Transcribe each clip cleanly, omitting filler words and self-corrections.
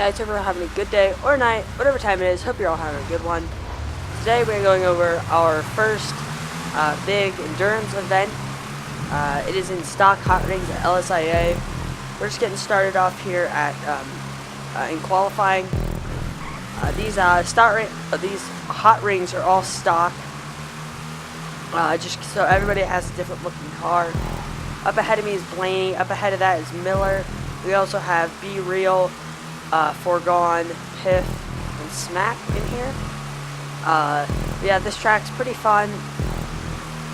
guys. Hope you're all having a good day or night, whatever time it is. Hope you're all having a good one. Today we're going over our first big endurance event. It is in stock Hotrings at LSIA. We're just getting started off here at in qualifying. These Hotrings are all stock. Just so everybody has a different looking car. Up ahead of me is Blaney. Up ahead of that is Miller. We also have Be Real, Foregone, Piff, and Smack in here. Yeah, this track's pretty fun.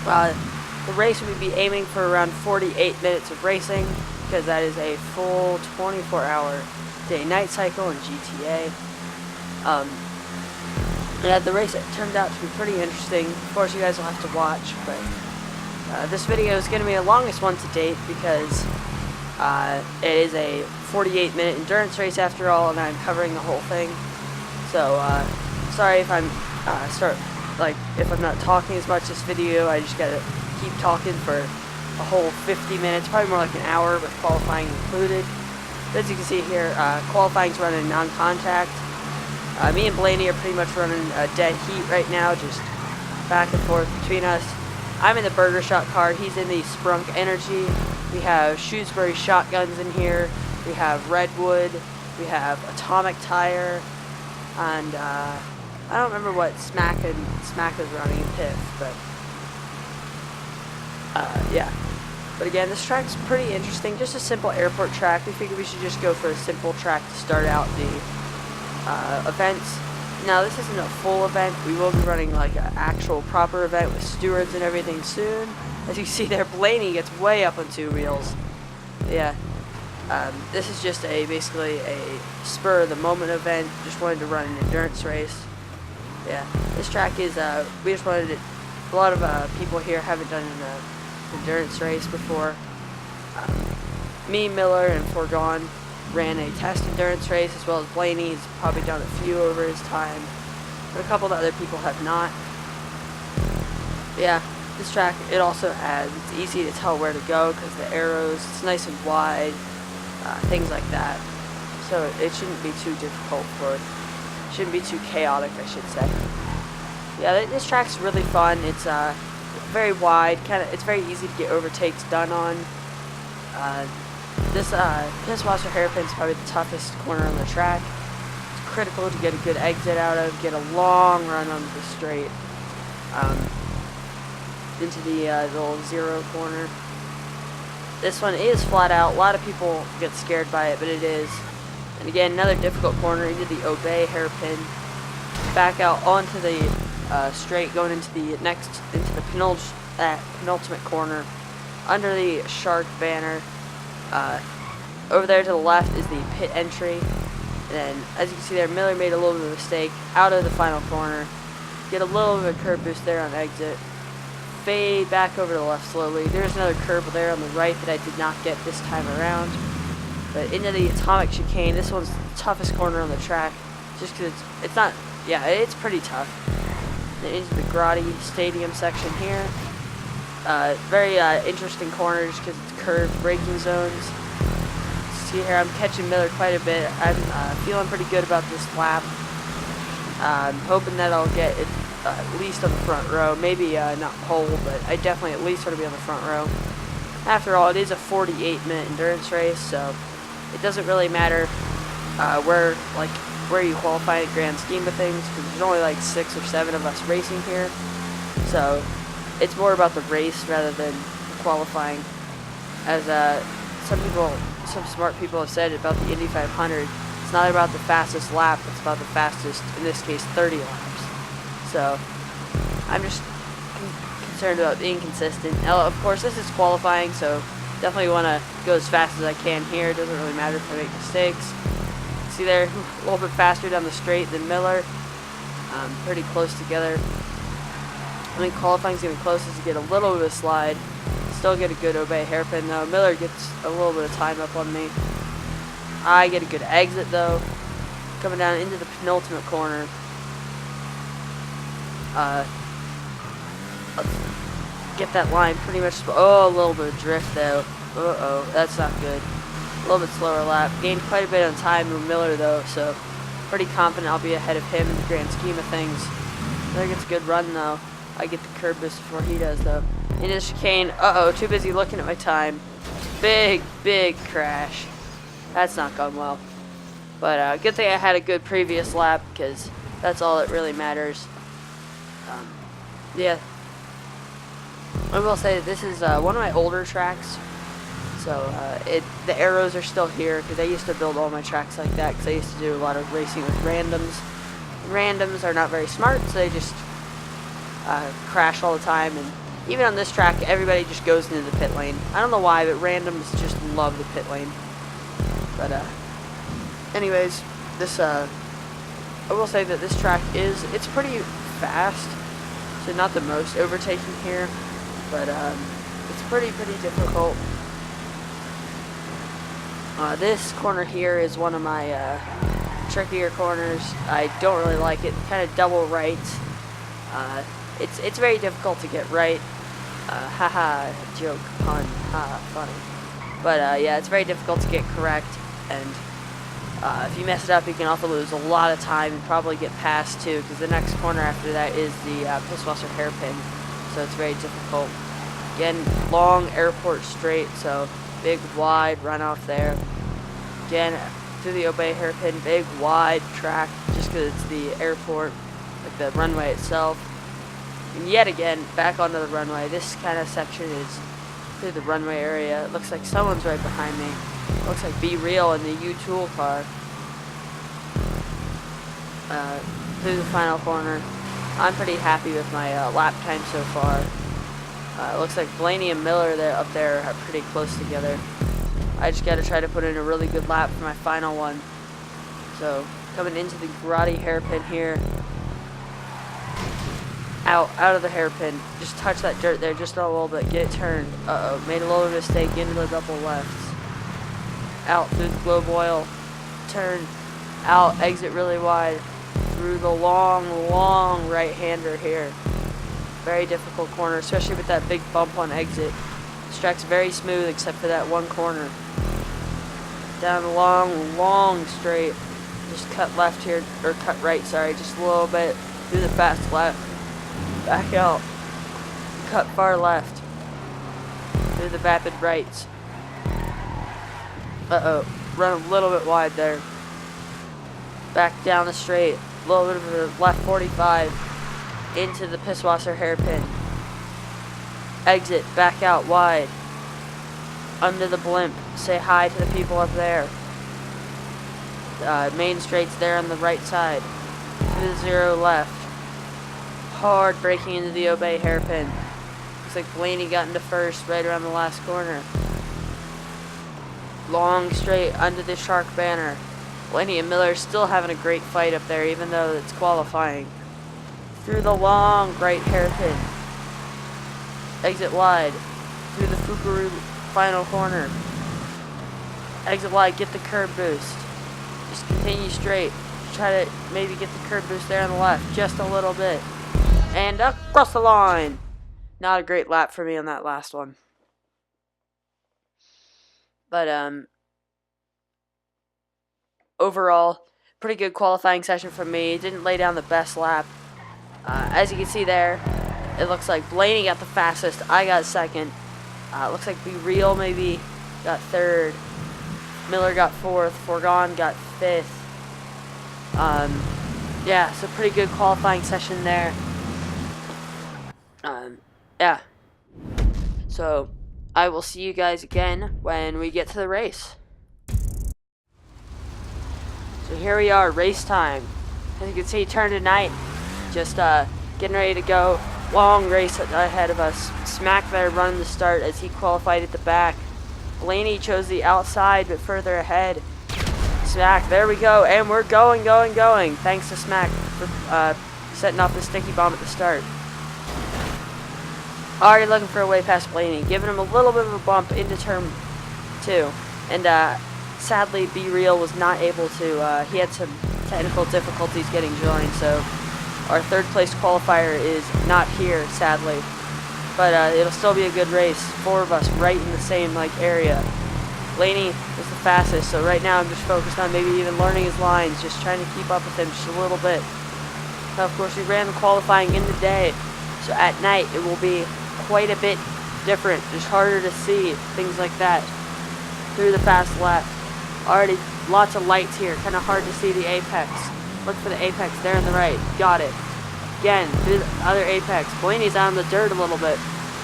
The race we'd be aiming for around 48 minutes of racing, because that is a full 24-hour day-night cycle in GTA. Yeah, the race turned out to be pretty interesting. Of course, you guys will have to watch, but this video is going to be the longest one to date because it is a 48-minute endurance race after all, and I'm covering the whole thing. So sorry if I'm if I'm not talking as much this video. I just gotta keep talking for a whole 50 minutes, probably more like an hour with qualifying included. But as you can see here, qualifying's running non-contact. Me and Blaney are pretty much running a dead heat right now, just back and forth between us. I'm in the Burger Shot car, he's in the Sprunk Energy. We have Shrewsbury shotguns in here, we have Redwood, we have Atomic Tire, and I don't remember what Smack is running in Piff, but yeah. But again, this track's pretty interesting, just a simple airport track. We figured we should just go for a simple track to start out the events. Now, this isn't a full event. We will be running like an actual proper event with stewards and everything soon. As you see there, Blaney gets way up on two wheels. Yeah. This is just basically a spur of the moment event. Just wanted to run an endurance race. Yeah. This track is, we just wanted it. A lot of people here haven't done an endurance race before. Me, Miller, and Foregone ran a test endurance race, as well as Blaney. He's probably done a few over his time, but a couple of other people have not. Yeah, this track, it also has, it's easy to tell where to go because the arrows, it's nice and wide, things like that. So it shouldn't be too difficult shouldn't be too chaotic, I should say. Yeah, this track's really fun. It's very wide, it's very easy to get overtakes done on. This Pisswasser Hairpin is probably the toughest corner on the track. It's critical to get a good exit out of, get a long run on the straight into the little zero corner. This one is flat out. A lot of people get scared by it, but it is. And again, another difficult corner into the Obey Hairpin. Back out onto the straight, going into the penultimate corner under the Shark banner. Over there to the left is the pit entry, and then as you can see there, Miller made a little bit of a mistake out of the final corner. Get a little bit of a curb boost there on exit, fade back over to the left slowly. There's another curb there on the right that I did not get this time around, but into the Atomic Chicane. This one's the toughest corner on the track, just because it's not, yeah, it's pretty tough. Then into the Grotti Stadium section here. Very interesting corner just because it's curved braking zones. See here, I'm catching Miller quite a bit. I'm feeling pretty good about this lap. I'm hoping that I'll get it at least on the front row. Maybe not pole, but I definitely at least want to be on the front row. After all, it is a 48-minute endurance race, so it doesn't really matter where you qualify in the grand scheme of things, because there's only like 6 or 7 of us racing here. So it's more about the race rather than qualifying. As some smart people have said about the Indy 500, it's not about the fastest lap, it's about the fastest, in this case, 30 laps. So I'm just concerned about being consistent. Now, of course, this is qualifying, so definitely want to go as fast as I can here. It doesn't really matter if I make mistakes. See there, a little bit faster down the straight than Miller. Pretty close together. I think qualifying's going to be closest to get a little bit of a slide. Still get a good Obey Hairpin though. Miller gets a little bit of time up on me. I get a good exit though. Coming down into the penultimate corner. Let's get that line pretty much. Oh, a little bit of drift though. Uh-oh, that's not good. A little bit slower lap. Gained quite a bit on time with Miller though, so pretty confident I'll be ahead of him in the grand scheme of things. Miller gets a good run though. I get the curb boost before he does though. Into the chicane. Uh-oh, too busy looking at my time. Big crash. That's not gone well. But good thing I had a good previous lap, because that's all that really matters. Yeah. I will say this is one of my older tracks. So the arrows are still here, because I used to build all my tracks like that, because I used to do a lot of racing with randoms. Randoms are not very smart, so they just crash all the time. And even on this track, everybody just goes into the pit lane. I don't know why, but randoms just love the pit lane. But anyways, this I will say that this track it's pretty fast, so not the most overtaking here, but it's pretty difficult. This corner here is one of my trickier corners. I don't really like it. Kind of double right. It's very difficult to get right. Haha, joke, pun, haha, funny. But yeah, it's very difficult to get correct, and if you mess it up, you can also lose a lot of time and probably get past too, because the next corner after that is the Pisswasser hairpin, so it's very difficult. Again, long airport straight, so big wide runoff there. Again, through the Obey hairpin, big wide track, just because it's the airport, like the runway itself. And yet again, back onto the runway. This kind of section is through the runway area. It looks like someone's right behind me. It looks like Be Real in the U-Tool car. Through the final corner. I'm pretty happy with my lap time so far. It looks like Blaney and Miller up there are pretty close together. I just got to try to put in a really good lap for my final one. So, coming into the Grotti hairpin here. Out of the hairpin. Just touch that dirt there just a little bit. Get it turned. Uh-oh. Made a little mistake into the double lefts. Out through the globe oil. Turn. Out. Exit really wide. Through the long right-hander here. Very difficult corner, especially with that big bump on exit. This track's very smooth except for that one corner. Down the long straight. Just cut left here, or cut right, sorry. Just a little bit. Do the fast left. Back out. Cut far left. Do the vapid rights. Uh-oh. Run a little bit wide there. Back down the straight. A little bit of a left 45. Into the Pisswasser hairpin. Exit. Back out wide. Under the blimp. Say hi to the people up there. Main straight's there on the right side. To the 0 left. Hard braking into the Obey hairpin. Looks like Blaney got into first right around the last corner. Long straight under the Shark banner. Blaney and Miller still having a great fight up there, even though it's qualifying. Through the long right hairpin. Exit wide. Through the Fukaru final corner. Exit wide, get the curb boost. Just continue straight. Try to maybe get the curb boost there on the left, just a little bit. And across the line. Not a great lap for me on that last one. But overall, pretty good qualifying session for me. Didn't lay down the best lap. As you can see there, it looks like Blaney got the fastest. I got second. Looks like Be Real maybe got third. Miller got fourth. Foregone got fifth. Yeah, so pretty good qualifying session there. Yeah. So, I will see you guys again when we get to the race. So here we are, race time. As you can see, turn tonight. Just getting ready to go. Long race ahead of us. Smack there running the start as he qualified at the back. Blaney chose the outside but further ahead. Smack, there we go, and we're going. Thanks to Smack for setting off the sticky bomb at the start. Already looking for a way past Blaney, giving him a little bit of a bump into turn 2. And sadly, Be Real was not able to, he had some technical difficulties getting joined, so our third place qualifier is not here, sadly. But it'll still be a good race. 4 of us right in the same area. Blaney was the fastest, so right now I'm just focused on maybe even learning his lines, just trying to keep up with him just a little bit. Now, of course, we ran the qualifying in the day, so at night it will be quite a bit different, just harder to see, things like that, through the fast left. Already lots of lights here, kind of hard to see the apex. Look for the apex there on the right, got it. Again, through the other apex. Blaney's out in the dirt a little bit,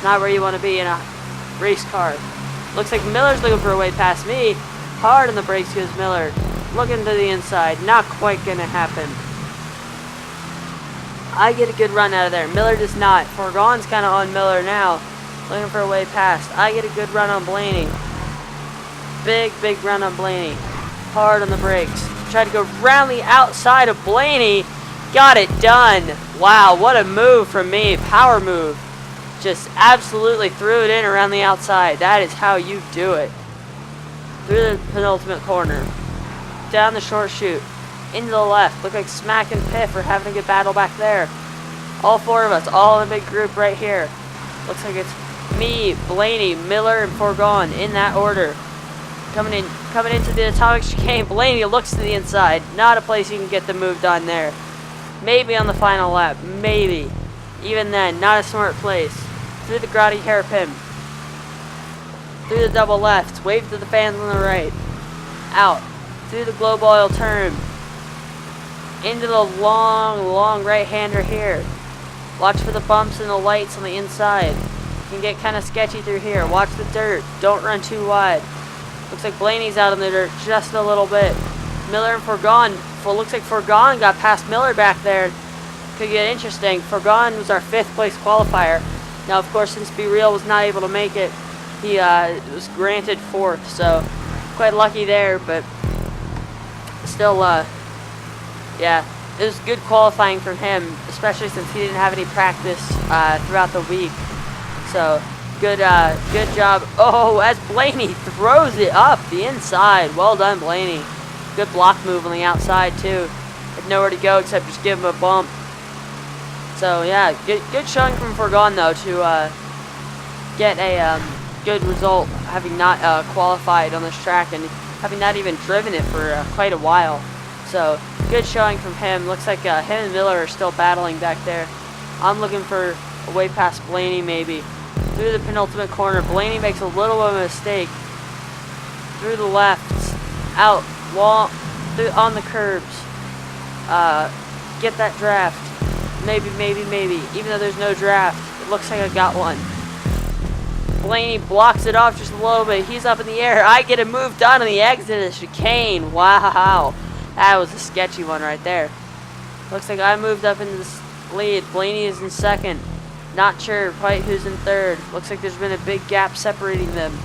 not where you want to be in a race car. Looks like Miller's looking for a way past me. Hard on the brakes goes Miller. Looking to the inside, not quite gonna happen. I get a good run out of there. Miller does not. Fourgon's kind of on Miller now, looking for a way past. I get a good run on Blaney. Big run on Blaney. Hard on the brakes. Tried to go round the outside of Blaney. Got it done. Wow, what a move from me. Power move. Just absolutely threw it in around the outside. That is how you do it. Through the penultimate corner. Down the short chute. Into the left. Look like Smack and Piff are having a good battle back there. All four of us, all in a big group right here. Looks like it's me, Blaney, Miller, and Fourgon in that order. Coming into the atomic chicane. Blaney looks to the inside. Not a place you can get the move done there. Maybe on the final lap. Maybe. Even then, not a smart place. Through the grotty hairpin. Through the double left. Wave to the fans on the right. Out. Through the globe oil turn. Into the long right-hander here. Watch for the bumps and the lights on the inside. You can get kind of sketchy through here. Watch the dirt. Don't run too wide. Looks like Blaney's out in the dirt just a little bit. Miller and Fourgon. Looks like Fourgon got past Miller back there. Could get interesting. Fourgon was our 5th place qualifier. Now, of course, since Be Real was not able to make it, he was granted 4th. So, quite lucky there, but still, yeah, it was good qualifying from him, especially since he didn't have any practice throughout the week. So, good job. Oh, as Blaney throws it up the inside. Well done, Blaney. Good block move on the outside, too. Had nowhere to go except just give him a bump. So, yeah, good showing from Fourgon, though, to get a good result, having not qualified on this track and having not even driven it for quite a while. So, good showing from him. Looks like him and Miller are still battling back there. I'm looking for a way past Blaney, maybe. Through the penultimate corner, Blaney makes a little bit of a mistake. Through the left, out, long, on the curbs. Get that draft. Maybe. Even though there's no draft, it looks like I got one. Blaney blocks it off just a little bit. He's up in the air. I get a move done on the exit of the chicane. Wow. That was a sketchy one right there. Looks like I moved up into the lead. Blaney is in 2nd. Not sure quite who's in 3rd. Looks like there's been a big gap separating them.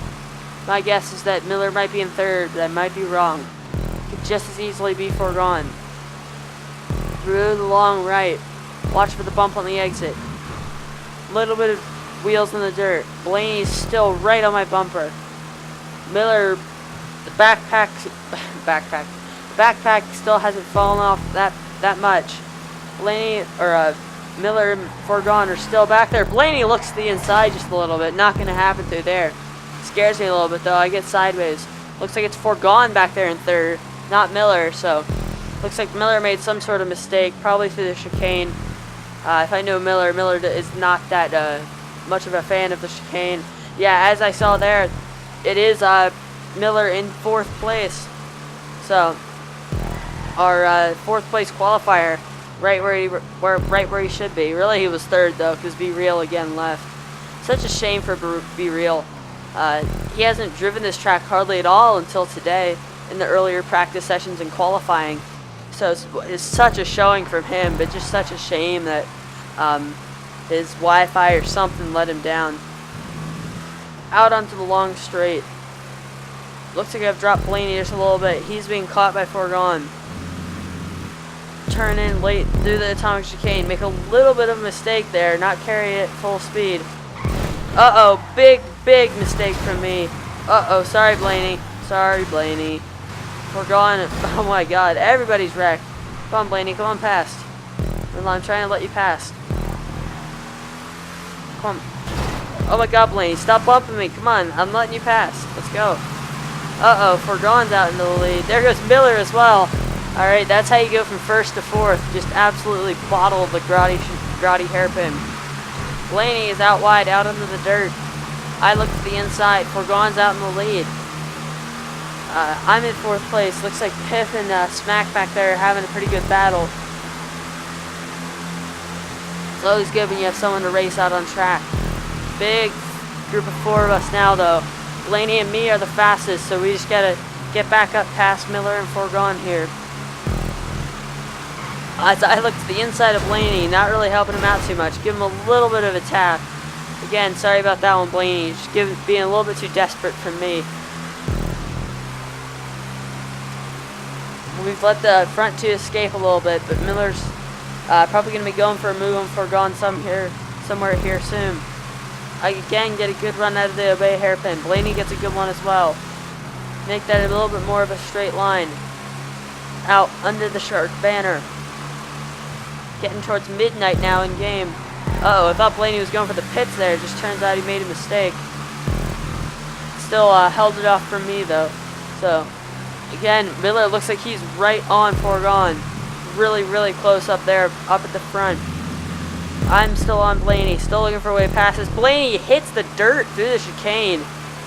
My guess is that Miller might be in 3rd, but I might be wrong. Could just as easily be Fourgon. Through the long right. Watch for the bump on the exit. Little bit of wheels in the dirt. Blaney's still right on my bumper. Miller, the backpack still hasn't fallen off that much. Blaney, or Miller and Fourgon are still back there. Blaney looks to the inside just a little bit. Not going to happen through there. Scares me a little bit, though. I get sideways. Looks like it's Fourgon back there in 3rd, not Miller. So, looks like Miller made some sort of mistake, probably through the chicane. If I know Miller is not that much of a fan of the chicane. Yeah, as I saw there, it is Miller in 4th place. So, our 4th place qualifier, right where he should be. Really, he was 3rd though, because Be Real again left. Such a shame for Be Real. He hasn't driven this track hardly at all until today in the earlier practice sessions and qualifying. So it's such a showing from him, but just such a shame that his Wi-Fi or something let him down. Out onto the long straight. Looks like I've dropped Blaney just a little bit. He's being caught by Fourgon. Turn in late through the atomic chicane. Make a little bit of a mistake there. Not carry it full speed. Uh-oh. Big mistake from me. Uh-oh. Sorry, Blaney. Fourgon. Oh, my God. Everybody's wrecked. Come on, Blaney. Come on past. I'm trying to let you pass. Come on. Oh, my God, Blaney. Stop bumping me. Come on. I'm letting you pass. Let's go. Uh-oh, Fourgon's out in the lead. There goes Miller as well. Alright, that's how you go from first to fourth. Just absolutely bottle the grotty hairpin. Blaney is out wide, out into the dirt. I look to the inside. Fourgon's out in the lead. I'm in fourth place. Looks like Piff and Smack back there are having a pretty good battle. It's always good when you have someone to race out on track. Big group of 4 of us now, though. Blaney and me are the fastest, so we just gotta get back up past Miller and Fourgon here. As I look to the inside of Blaney, not really helping him out too much. Give him a little bit of a tap. Again, sorry about that one, Blaney. Just being a little bit too desperate for me. We've let the front 2 escape a little bit, but Miller's probably going to be going for a move on Fourgon somewhere here soon. I again get a good run out of the Obey hairpin. Blaney gets a good one as well. Make that a little bit more of a straight line. Out under the shark banner. Getting towards midnight now in game. Uh-oh, I thought Blaney was going for the pits there. It just turns out he made a mistake. Still held it off for me though. So, again, Miller looks like he's right on Fourgon. Really, really close up there, up at the front. I'm still on Blaney, still looking for way passes. Blaney hits the dirt through the chicane.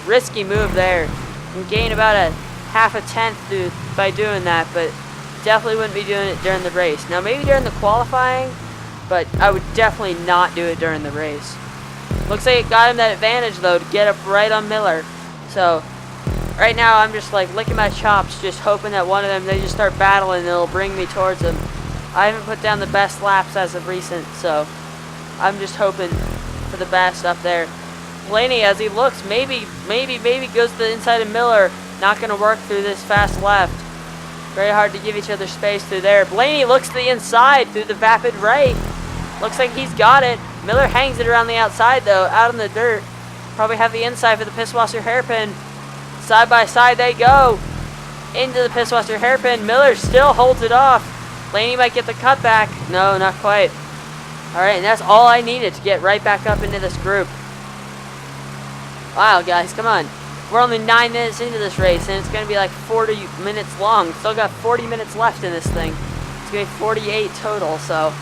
Risky move there. And gain about a half a tenth by doing that, but definitely wouldn't be doing it during the race. Now maybe during the qualifying, but I would definitely not do it during the race. Looks like it got him that advantage though to get up right on Miller. So right now I'm just like licking my chops, just hoping that one of them, they just start battling and it'll bring me towards them. I haven't put down the best laps as of recent, so I'm just hoping for the best up there. Blaney, as he looks, maybe goes to the inside of Miller. Not going to work through this fast left. Very hard to give each other space through there. Blaney looks to the inside through the vapid right. Looks like he's got it. Miller hangs it around the outside though, out in the dirt. Probably have the inside for the Pisswasser hairpin. Side by side they go. Into the Pisswasser hairpin. Miller still holds it off. Blaney might get the cutback. No, not quite. Alright, and that's all I needed to get right back up into this group. Wow, guys, come on. We're only 9 minutes into this race, and it's going to be like 40 minutes long. Still got 40 minutes left in this thing. It's going to be 48 total, so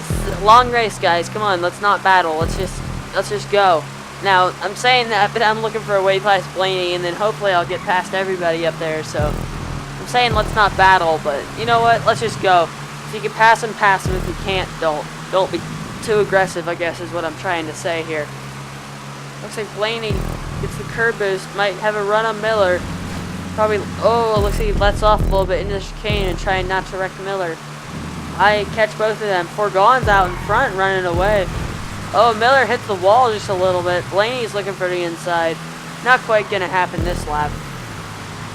it's a long race, guys. Come on, let's not battle. Let's just go. Now, I'm saying that, but I'm looking for a way past Blaney, and then hopefully I'll get past everybody up there, so I'm saying let's not battle, but you know what? Let's just go. If you can pass him, pass him. If you can't, don't be too aggressive, I guess is what I'm trying to say here. Looks like Blaney gets the curb boost, might have a run on Miller. Probably, oh, looks like he lets off a little bit into the chicane and trying not to wreck Miller. I catch both of them. Fourgon's out in front running away. Oh, Miller hits the wall just a little bit. Blaney's looking for the inside. Not quite going to happen this lap.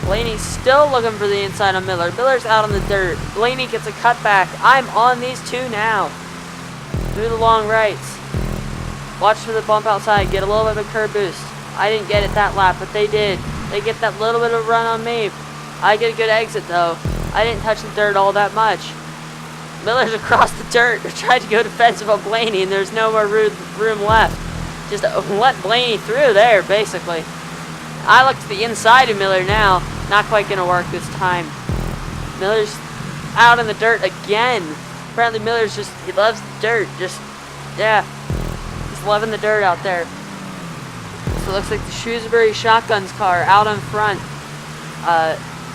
Blaney's still looking for the inside on Miller. Miller's out on the dirt. Blaney gets a cutback. I'm on these 2 now. Through the long rights. Watch for the bump outside. Get a little bit of a curb boost. I didn't get it that lap, but they did. They get that little bit of run on me. I get a good exit though. I didn't touch the dirt all that much. Miller's across the dirt. They're trying to go defensive on Blaney, and there's no more room left. Just let Blaney through there, basically. I look to the inside of Miller now. Not quite going to work this time. Miller's out in the dirt again. Apparently Miller's he loves the dirt. Yeah. He's loving the dirt out there. So it looks like the Shrewsbury Shotguns car out in front.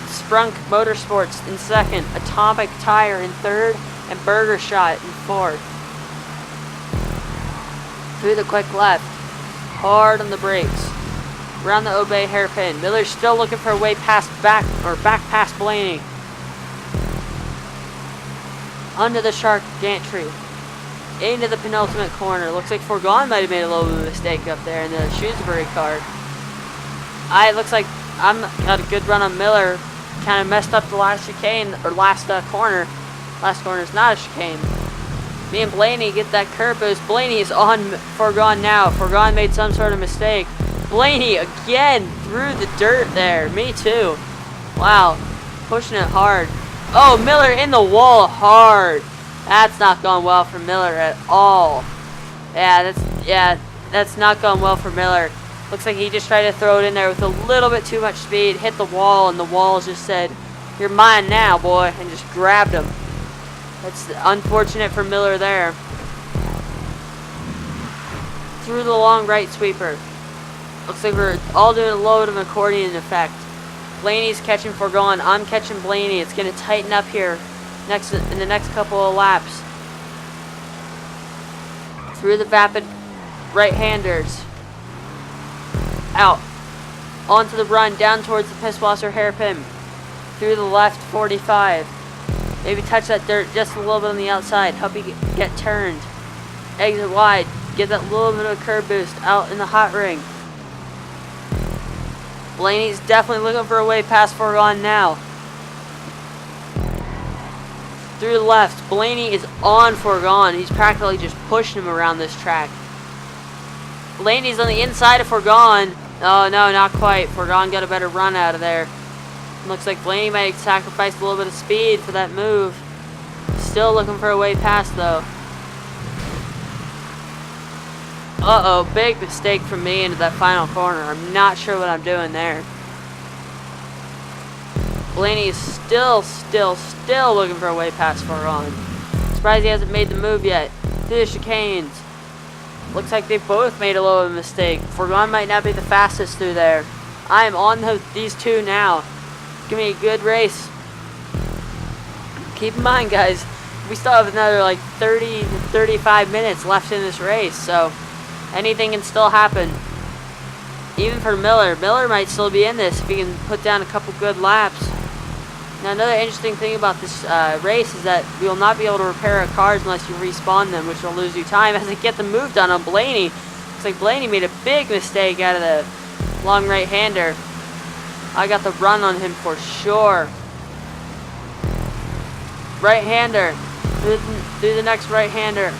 Sprunk Motorsports in second. Atomic Tire in third. And Burger Shot in fourth. Through the quick left. Hard on the brakes. Around the Obey hairpin. Miller's still looking for a way back past Blaney. Under the shark gantry. Into the penultimate corner. Looks like Fourgon might have made a little bit of a mistake up there in the Shrewsbury car. Looks like I'm got a good run on Miller. Kind of messed up the last chicane, or last corner. Last corner's not a chicane. Me and Blaney get that curb boost. Blaney's on Fourgon now. Fourgon made some sort of mistake. Blaney again through the dirt there. Me too. Wow. Pushing it hard. Oh, Miller in the wall hard. That's not going well for Miller at all. Yeah, that's not going well for Miller. Looks like he just tried to throw it in there with a little bit too much speed, hit the wall, and the wall just said, "You're mine now, boy," and just grabbed him. That's unfortunate for Miller there. Through the long right sweeper. Looks like we're all doing a little bit of an accordion effect. Blaney's catching Foregone. I'm catching Blaney. It's going to tighten up here in the next couple of laps. Through the vapid right-handers. Out. Onto the run, down towards the Pisswasser hairpin. Through the left 45. Maybe touch that dirt just a little bit on the outside. Help you get turned. Exit wide. Get that little bit of a curb boost out in the hot ring. Blaney's definitely looking for a way past Foregone now. Through the left. Blaney is on Foregone. He's practically just pushing him around this track. Blaney's on the inside of Foregone. Oh no, not quite. Foregone got a better run out of there. Looks like Blaney might have sacrificed a little bit of speed for that move. Still looking for a way past though. Uh-oh, big mistake from me into that final corner. I'm not sure what I'm doing there. Blaney is still looking for a way past Foregone. Surprised he hasn't made the move yet. Through the chicanes. Looks like they both made a little bit of a mistake. Foregone might not be the fastest through there. I am on these two now. Give me a good race. Keep in mind, guys, we still have another like 30 to 35 minutes left in this race, so anything can still happen. Even for Miller. Miller might still be in this if he can put down a couple good laps. Now, another interesting thing about this race is that we will not be able to repair our cars unless you respawn them, which will lose you time as they get the move done on Blaney. Looks like Blaney made a big mistake out of the long right-hander. I got the run on him for sure. Right-hander. Through the next right-hander.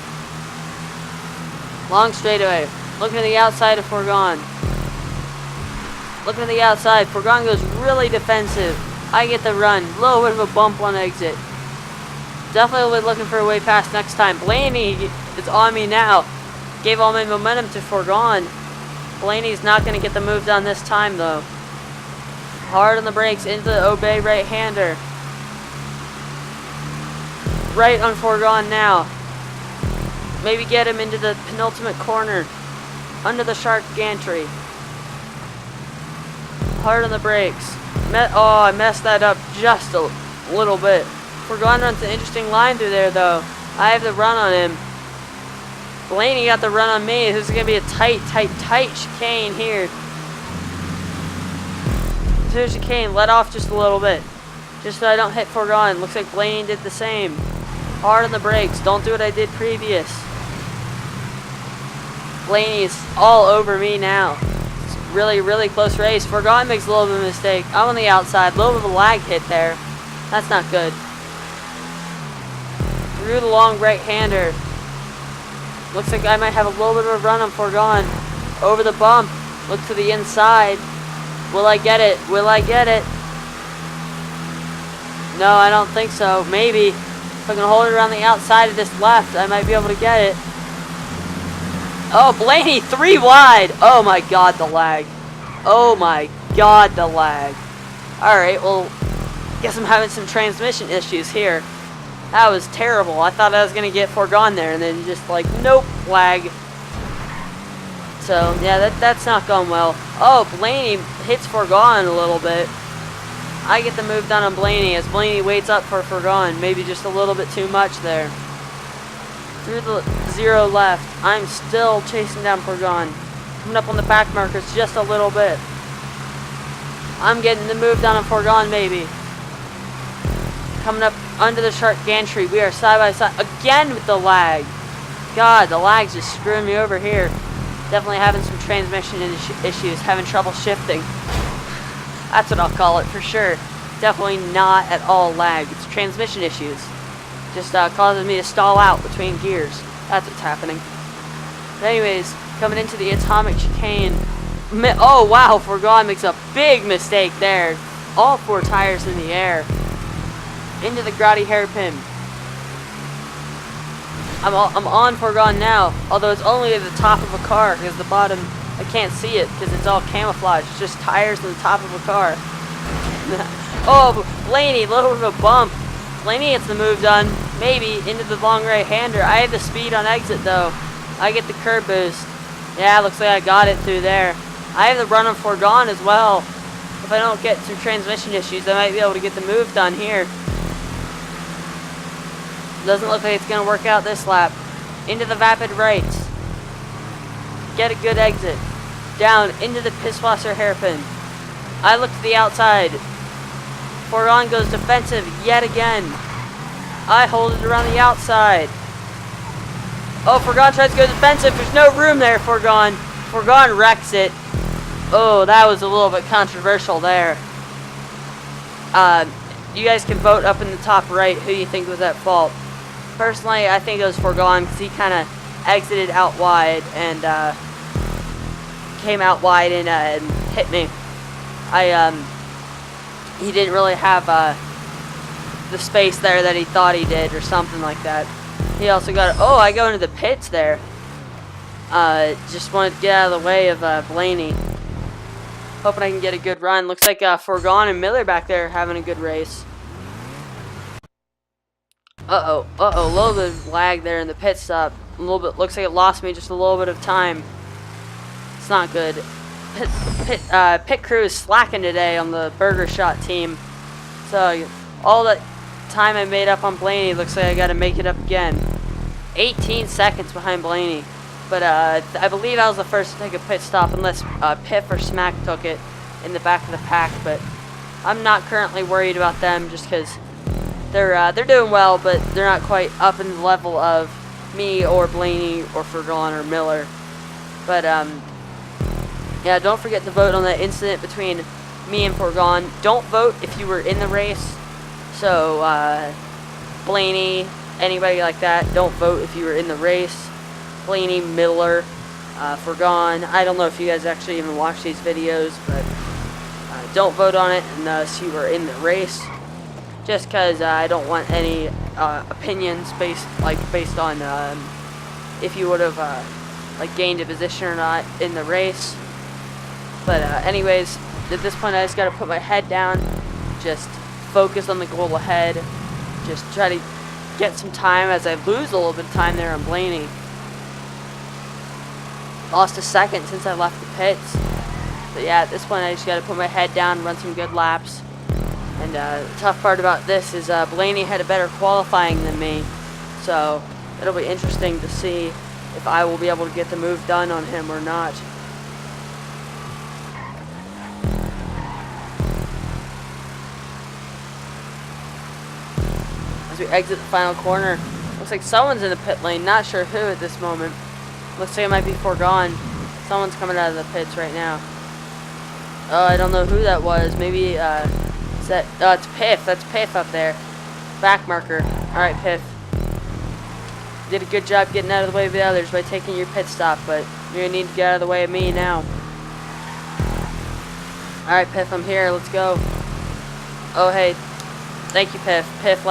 Long straightaway. Looking to the outside of Foregone. Looking to the outside. Foregone goes really defensive. I get the run. A little bit of a bump on exit. Definitely looking for a way past next time. Blaney is on me now. Gave all my momentum to Foregone. Blaney's not going to get the move done this time though. Hard on the brakes into the obey right-hander. Right on Foregone now. Maybe get him into the penultimate corner. Under the shark gantry. Hard on the brakes. Oh, I messed that up just a little bit. Foregone runs an interesting line through there, though. I have the run on him. Blaney got the run on me. This is going to be a tight chicane here. Through the chicane, let off just a little bit. Just so I don't hit Foregone. Looks like Blaney did the same. Hard on the brakes. Don't do what I did previous. Blaney's all over me now. Really close race. Foregone makes a little bit of a mistake. I'm on the outside. A little bit of a lag hit there. That's not good. Through the long right-hander. Looks like I might have a little bit of a run on Foregone. Over the bump. Look to the inside. Will I get it? Will I get it? No, I don't think so. Maybe. If I can hold it around the outside of this left, I might be able to get it. Oh, Blaney, 3 wide. Oh my god, the lag. Oh my god, the lag. Alright, well, guess I'm having some transmission issues here. That was terrible. I thought I was going to get Foregone there, and then just like, nope, lag. So, yeah, that's not going well. Oh, Blaney hits Foregone a little bit. I get the move done on Blaney as Blaney waits up for Foregone. Maybe just a little bit too much there. Through the 0 left. I'm still chasing down Foregone. Coming up on the back markers just a little bit. I'm getting the move down on Foregone maybe. Coming up under the shark gantry. We are side by side. Again with the lag. God, the lag's just screwing me over here. Definitely having some transmission issues. Having trouble shifting. That's what I'll call it for sure. Definitely not at all lag. It's transmission issues. Just causes me to stall out between gears. That's what's happening. But anyways, coming into the atomic chicane. Oh wow, Foregone makes a big mistake there. All 4 tires in the air. Into the grotty hairpin. I'm on Foregone now, although it's only at the top of a car because the bottom I can't see it because it's all camouflage. It's just tires on the top of a car. Oh, Blaney, a little bit of a bump. Blaney gets the move done. Maybe into the long right-hander. I have the speed on exit though. I get the curb boost. Yeah, looks like I got it through there. I have the run on foregone as well. If I don't get some transmission issues, I might be able to get the move done here. Doesn't look like it's going to work out this lap. Into the vapid rights. Get a good exit. Down into the Pisswasser hairpin. I look to the outside. Foregone goes defensive yet again. I hold it around the outside. Oh, Foregone tries to go defensive. There's no room there, Foregone. Foregone wrecks it. Oh, that was a little bit controversial there. You guys can vote up in the top right who you think was at fault. Personally, I think it was Foregone because he kind of exited out wide and came out wide and hit me. He didn't really have the space there that he thought he did or something like that. He also got, oh, I go into the pits there. Just wanted to get out of the way of Blaney. Hoping I can get a good run. Looks like Foregone and Miller back there are having a good race. Uh-oh, a little bit of lag there in the pit stop. A little bit, looks like it lost me just a little bit of time. It's not good. Pit crew is slacking today on the Burger Shot team. So, all that time I made up on Blaney, looks like I gotta make it up again. 18 seconds behind Blaney. But I believe I was the first to take a pit stop unless Piff or Smack took it in the back of the pack. But I'm not currently worried about them just because they're doing well, but they're not quite up in the level of me or Blaney or Foregone or Miller. But yeah, don't forget to vote on that incident between me and Foregone. Don't vote if you were in the race. So Blaney, anybody like that, don't vote if you were in the race. Blaney, Miller, Foregone. I don't know if you guys actually even watch these videos, but don't vote on it unless you were in the race. Just because I don't want any opinions based on if you would have gained a position or not in the race. But anyways, at this point I just got to put my head down, just focus on the goal ahead, just try to get some time as I lose a little bit of time there on Blaney. Lost a second since I left the pits. But yeah, at this point I just got to put my head down, run some good laps. And the tough part about this is Blaney had a better qualifying than me. So it'll be interesting to see if I will be able to get the move done on him or not. As we exit the final corner, looks like someone's in the pit lane. Not sure who at this moment. Looks like it might be Foregone. Someone's coming out of the pits right now. Oh, I don't know who that was. Maybe, it's Piff. That's Piff up there. Back marker. Alright, Piff. Did a good job getting out of the way of the others by taking your pit stop, but you're going to need to get out of the way of me now. Alright, Piff, I'm here. Let's go. Oh, hey. Thank you, Piff. Piff,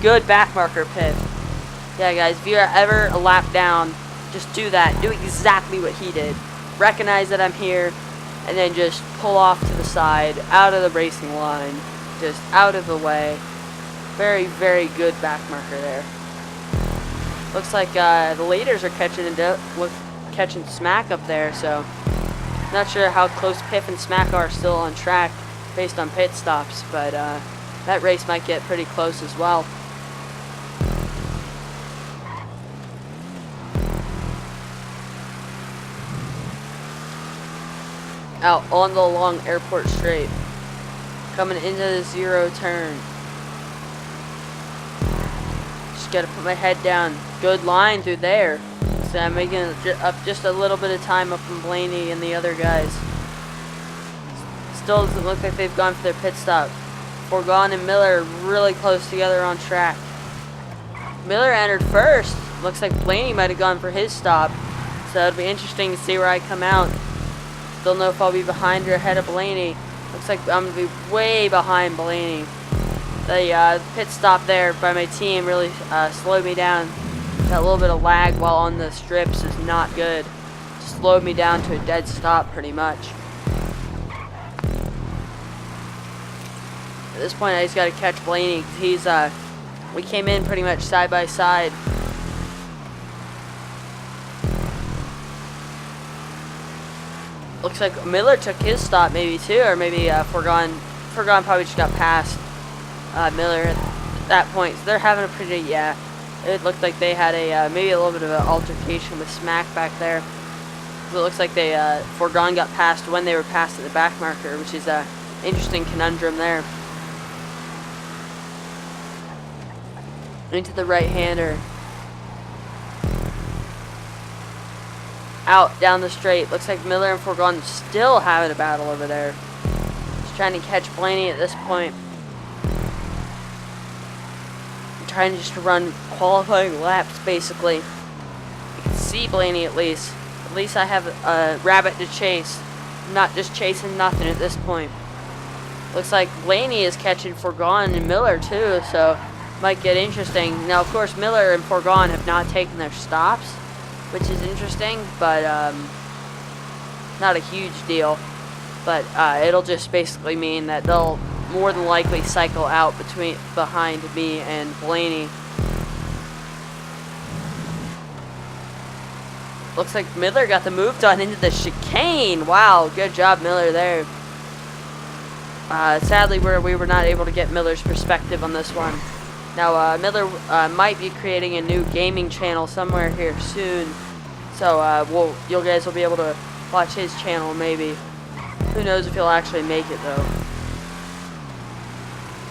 good back marker, Piff. Yeah, guys, if you're ever a lap down, just do that. Do exactly what he did. Recognize that I'm here, and then just pull off to the side, out of the racing line, just out of the way. Very, very good back marker there. Looks like the leaders are catching Smack up there, so not sure how close Piff and Smack are still on track based on pit stops, but that race might get pretty close as well. Out on the long airport straight, coming into the zero turn. Just gotta put my head down. Good line through there. So I'm making up just a little bit of time up from Blaney and the other guys. Still doesn't look like they've gone for their pit stop. Foregone and Miller are really close together on track. Miller entered first. Looks like Blaney might have gone for his stop. So it'll be interesting to see where I come out. Don't know if I'll be behind or ahead of Blaney. Looks like I'm going to be way behind Blaney. The pit stop there by my team really slowed me down. That little bit of lag while on the strips is not good. slowed me down to a dead stop pretty much. At this point, I just got to catch Blaney. He's we came in pretty much side by side. Looks like Miller took his stop maybe too, or maybe Foregone probably just got past Miller at that point. So they're having a pretty, yeah, it looked like they had a maybe a little bit of an altercation with Smack back there. So it looks like they Foregone got past when they were passed at the back marker, which is a interesting conundrum there. Into the right-hander. Out down the straight. Looks like Miller and Foregone still having a battle over there. Just trying to catch Blaney at this point. I'm trying just to run qualifying laps basically. You can see Blaney at least. At least I have a rabbit to chase. I'm not just chasing nothing at this point. Looks like Blaney is catching Foregone and Miller too, so might get interesting. Now, of course, Miller and Foregone have not taken their stops, which is interesting, but not a huge deal. But it'll just basically mean that they'll more than likely cycle out behind me and Blaney. Looks like Miller got the move done into the chicane. Wow, good job, Miller, there. Sadly, we were not able to get Miller's perspective on this one. Now, Miller might be creating a new gaming channel somewhere here soon. So, you guys will be able to watch his channel, maybe. Who knows if he'll actually make it, though.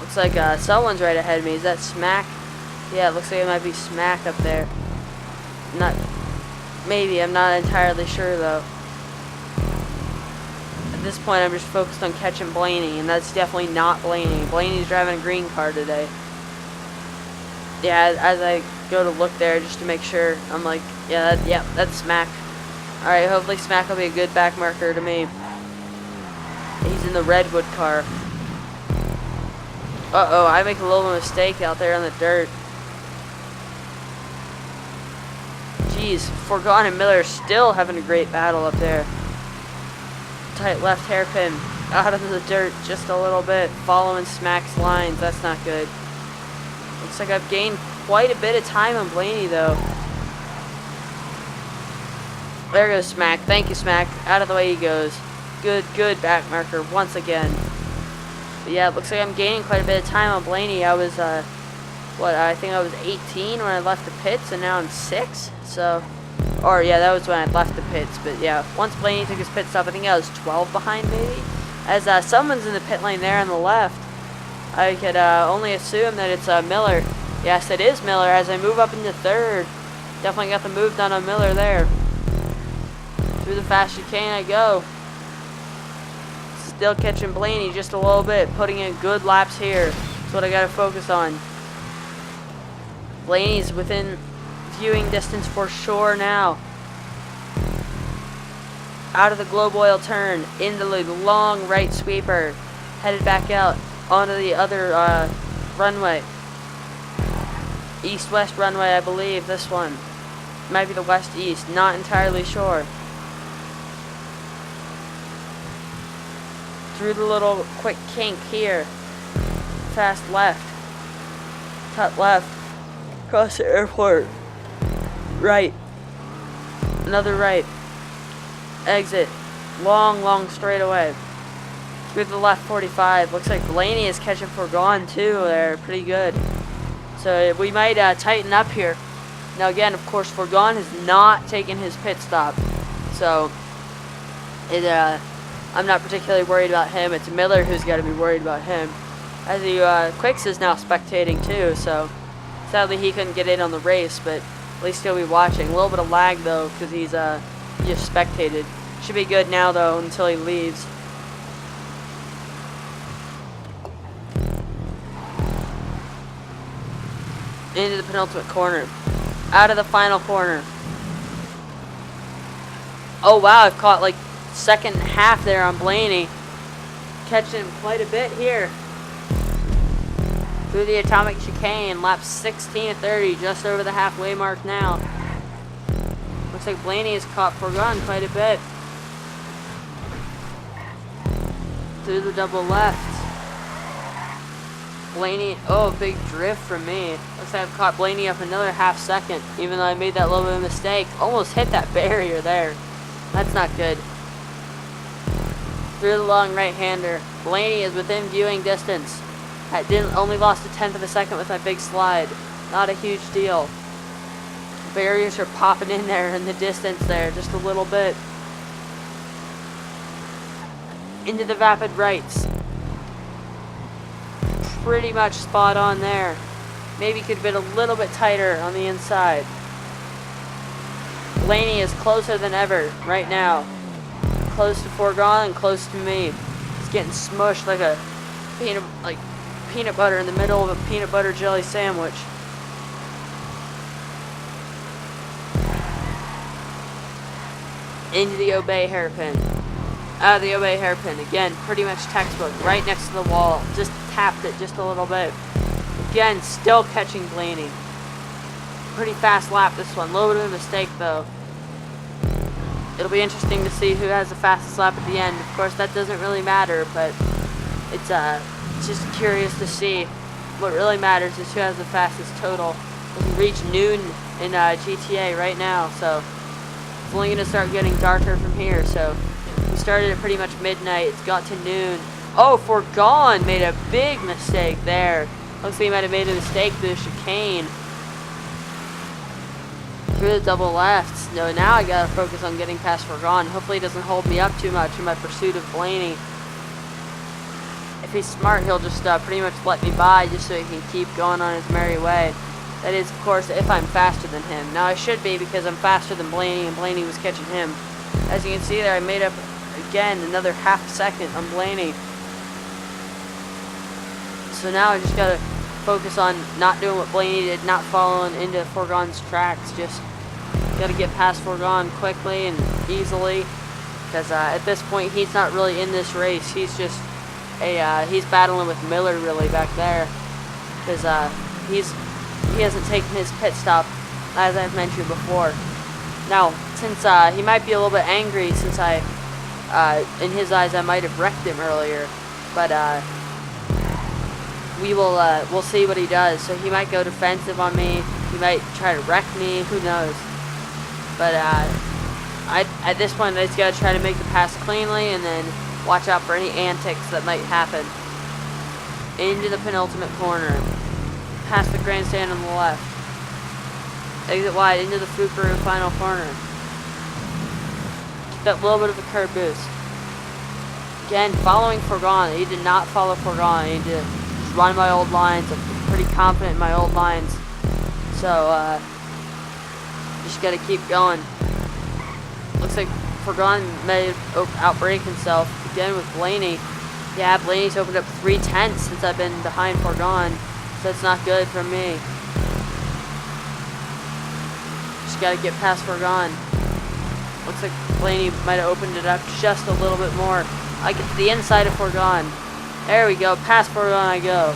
Looks like someone's right ahead of me. Is that Smack? Yeah, it looks like it might be Smack up there. Maybe, I'm not entirely sure, though. At this point, I'm just focused on catching Blaney, and that's definitely not Blaney. Blaney's driving a green car today. Yeah, as I go to look there just to make sure, I'm like, yeah, that's Smack. Alright, hopefully Smack will be a good back marker to me. He's in the Redwood car. Uh-oh, I make a little mistake out there on the dirt. Jeez, Foregone and Miller are still having a great battle up there. Tight left hairpin, out of the dirt just a little bit, following Smack's lines. That's not good. Looks like I've gained quite a bit of time on Blaney, though. There goes Smack. Thank you, Smack. Out of the way he goes. Good back marker once again. But yeah, it looks like I'm gaining quite a bit of time on Blaney. I was, I think I was 18 when I left the pits, and now I'm 6. So, or yeah, that was when I left the pits. But yeah, once Blaney took his pit stop, I think I was 12 behind maybe. As someone's in the pit lane there on the left. I could only assume that it's Miller. Yes, it is Miller. As I move up into third, definitely got the move done on Miller there. Through the fast chicane I go. Still catching Blaney just a little bit, putting in good laps here. That's what I got to focus on. Blaney's within viewing distance for sure now. Out of the globe oil turn, into the long right sweeper, headed back out onto the other runway. East-west runway, I believe, this one. Might be the west-east, not entirely sure. Through the little quick kink here. Fast left. Cut left. Across the airport. Right. Another right. Exit. Long straightaway. Through the left 45. Looks like Blaney is catching Foregone too. They're pretty good. So we might tighten up here. Now again, of course, Foregone has not taken his pit stop. So I'm not particularly worried about him. It's Miller who's got to be worried about him. As Quicks is now spectating too. So sadly he couldn't get in on the race, but at least he'll be watching. A little bit of lag though, because he's just spectated. Should be good now though until he leaves. Into the penultimate corner. Out of the final corner. Oh wow, I've caught like second half there on Blaney. Catching him quite a bit here. Through the atomic chicane, laps 16 to 30, just over the halfway mark now. Looks like Blaney has caught Fourgon quite a bit. Through the double left. Blaney, oh, big drift from me. Looks like I've caught Blaney up another half second, even though I made that little bit of a mistake. Almost hit that barrier there. That's not good. Through the long right-hander. Blaney is within viewing distance. I only lost a tenth of a second with my big slide. Not a huge deal. Barriers are popping in there in the distance there, just a little bit. Into the vapid rights. Pretty much spot on there. Maybe could have been a little bit tighter on the inside. Blaney is closer than ever right now. Close to Fourgon and close to me. He's getting smushed like a peanut butter in the middle of a peanut butter jelly sandwich. Into the Obey hairpin. Out of the Obey hairpin. Again, pretty much textbook. Right next to the wall. Just tapped it just a little bit. Again, still catching Blaney. Pretty fast lap this one. A little bit of a mistake though. It'll be interesting to see who has the fastest lap at the end. Of course, that doesn't really matter, but it's just curious to see. What really matters is who has the fastest total. We reach noon in GTA right now, so it's only going to start getting darker from here. So we started at pretty much midnight. It's got to noon. Oh, Fourgon made a big mistake there. Looks like he might have made a mistake through the chicane. Through the double left. No, now I gotta focus on getting past Fourgon. Hopefully he doesn't hold me up too much in my pursuit of Blaney. If he's smart, he'll just pretty much let me by just so he can keep going on his merry way. That is, of course, if I'm faster than him. Now I should be because I'm faster than Blaney and Blaney was catching him. As you can see there, I made up again another half second on Blaney. So now I just gotta focus on not doing what Blaney did, not following into Fourgon's tracks. Just gotta get past Fourgon quickly and easily, because at this point he's not really in this race. He's just he's battling with Miller really back there, because he hasn't taken his pit stop, as I've mentioned before. Now, since he might be a little bit angry, since in his eyes I might have wrecked him earlier, but we'll see what he does. So he might go defensive on me. He might try to wreck me. Who knows? But at this point, I just gotta try to make the pass cleanly, and then watch out for any antics that might happen. Into the penultimate corner, past the grandstand on the left. Exit wide into the Fukaru final corner. Keep that little bit of a curb boost. Again, following Fourgon. He did not follow Fourgon. He did just run my old lines. I'm pretty confident in my old lines. So, just gotta keep going. Looks like Fourgon may outbrake himself again with Blaney. Yeah, Blaney's opened up 3/10 since I've been behind Fourgon. So it's not good for me. Just gotta get past Fourgon. Looks like Blaney might have opened it up just a little bit more. I get to the inside of Fourgon. There we go. Past Fourgon I go.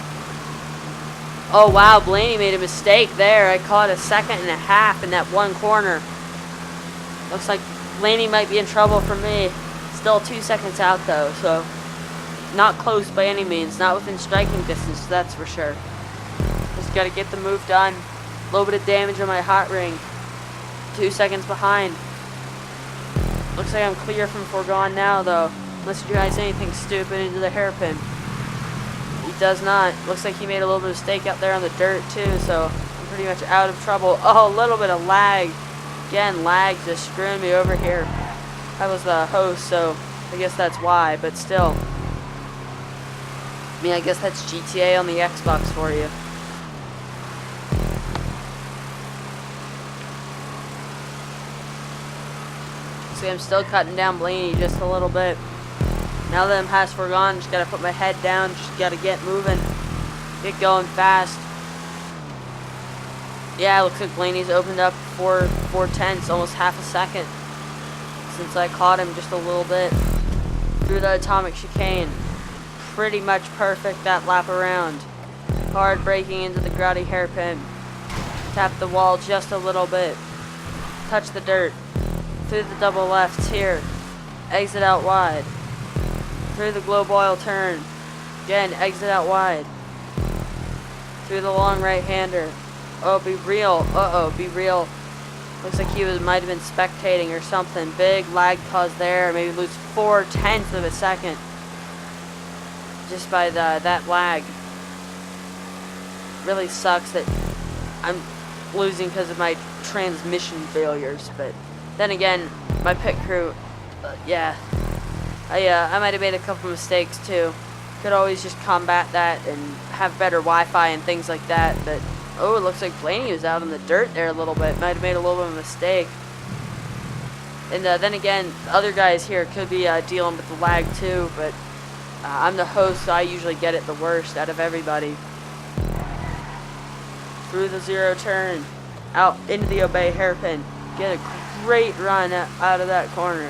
Oh wow, Blaney made a mistake there. I caught a second and a half in that one corner. Looks like Blaney might be in trouble for me. Still 2 seconds out though, so not close by any means. Not within striking distance, that's for sure. Just gotta get the move done. A little bit of damage on my hot ring. 2 seconds behind. Looks like I'm clear from Fourgon now though. Unless he tries anything stupid into the hairpin. He does not. Looks like he made a little bit of mistake out there on the dirt too, so I'm pretty much out of trouble. Oh, a little bit of lag. Again, lag just screwing me over here. I was the host, so I guess that's why, but still. I mean, I guess that's GTA on the Xbox for you. See, I'm still cutting down Blaney just a little bit. Now that I'm past Fourgon, just gotta put my head down, just gotta get moving. Get going fast. Yeah, it looks like Blaney's opened up 4/10, almost half a second. Since I caught him just a little bit. Through the atomic chicane. Pretty much perfect that lap around. Hard braking into the grouty hairpin. Tap the wall just a little bit. Touch the dirt. through the double lefts here, exit out wide, through the globe oil turn, again, exit out wide, through the long right-hander. Oh, be real. Uh-oh, be real. Looks like he might have been spectating or something. Big lag caused there. Maybe lose 4/10 of a second just by that lag. Really sucks that I'm losing because of my transmission failures. But then again, my pit crew, yeah, I might have made a couple mistakes too. Could always just combat that and have better Wi-Fi and things like that. But oh, it looks like Blaney was out in the dirt there a little bit. Might have made a little bit of a mistake. And then again, other guys here could be dealing with the lag too. But I'm the host, so I usually get it the worst out of everybody. Through the zero turn, out into the obey hairpin. Get a great run out of that corner.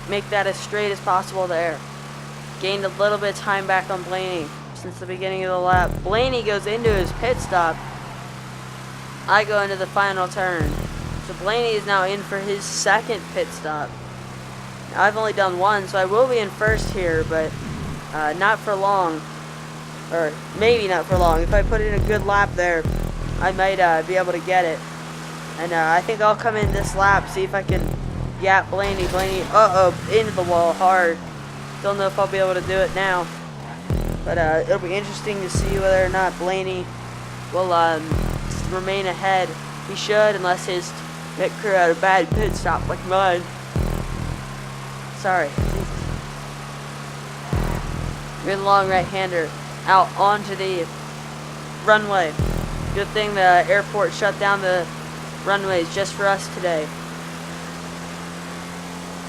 Make that as straight as possible there. Gained a little bit of time back on Blaney since the beginning of the lap. Blaney goes into his pit stop. I go into the final turn. So Blaney is now in for his second pit stop. I've only done one, so I will be in first here, but not for long. Or maybe not for long. If I put in a good lap there, I might be able to get it. And I think I'll come in this lap, see if I can gap Blaney. Uh-oh, into the wall hard. Don't know if I'll be able to do it now. But it'll be interesting to see whether or not Blaney will remain ahead. He should, unless his pit crew had a bad pit stop like mine. Sorry. Rear long right-hander out onto the runway. Good thing the airport shut down the runways just for us today.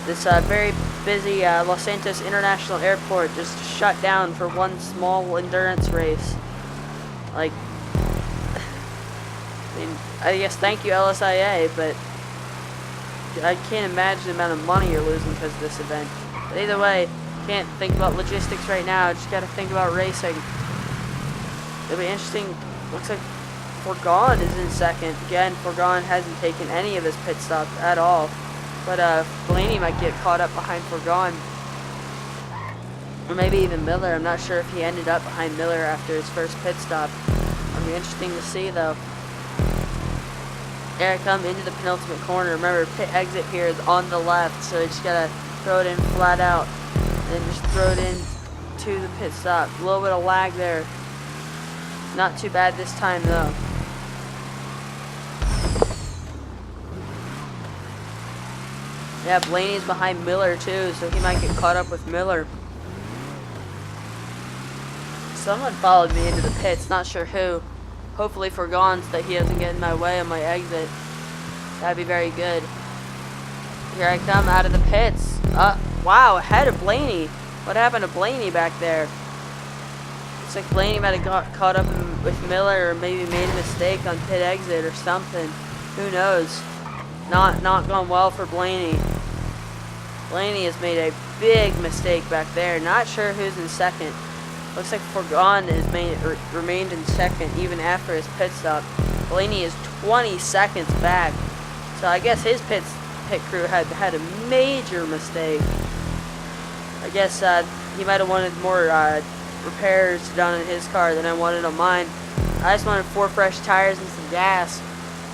This very busy Los Santos International Airport just shut down for one small endurance race. Like, I mean, I guess thank you LSIA, but I can't imagine the amount of money you're losing because of this event. But either way, can't think about logistics right now. Just got to think about racing. It'll be interesting. Looks like Forgone is in second. Again, Forgone hasn't taken any of his pit stops at all. But Blaney might get caught up behind Forgone. Or maybe even Miller. I'm not sure if he ended up behind Miller after his first pit stop. It'll be interesting to see though. There I come into the penultimate corner. Remember, pit exit here is on the left, so you just gotta throw it in flat out. And just throw it in to the pit stop. A little bit of lag there. Not too bad this time though. Yeah, Blaney's behind Miller too, so he might get caught up with Miller. Someone followed me into the pits, not sure who. Hopefully Forgone, so that he doesn't get in my way on my exit. That'd be very good. Here I come out of the pits. Wow, ahead of Blaney. What happened to Blaney back there? Looks like Blaney might have got caught up with Miller, or maybe made a mistake on pit exit or something. Who knows? Not gone well for Blaney. Blaney has made a big mistake back there. Not sure who's in second. Looks like Forgone has remained in second even after his pit stop. Blaney is 20 seconds back. So I guess his pit crew had a major mistake. I guess he might have wanted more repairs done in his car than I wanted on mine. I just wanted 4 fresh tires and some gas.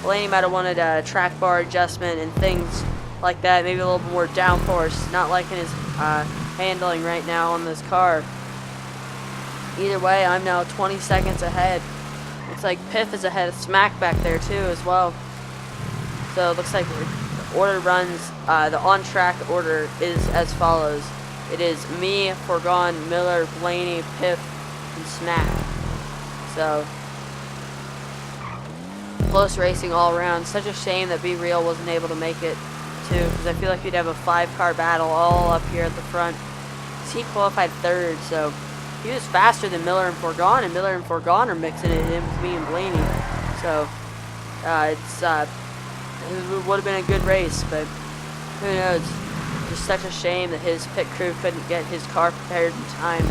Blaney might have wanted a track bar adjustment and things like that. Maybe a little bit more downforce. Not liking his handling right now on this car. Either way, I'm now 20 seconds ahead. Looks like Piff is ahead of Smack back there too as well. So it looks like the order runs, the on-track order is as follows. It is me, Forgone, Miller, Blaney, Piff, and Smack. So, close racing all around. Such a shame that Be Real wasn't able to make it too, because I feel like we'd have a 5-car battle all up here at the front. He qualified 3rd, so he was faster than Miller and Forgone, and Miller and Forgone are mixing it in with me and Blaney. So, it would have been a good race, but who knows. Just such a shame that his pit crew couldn't get his car prepared in time.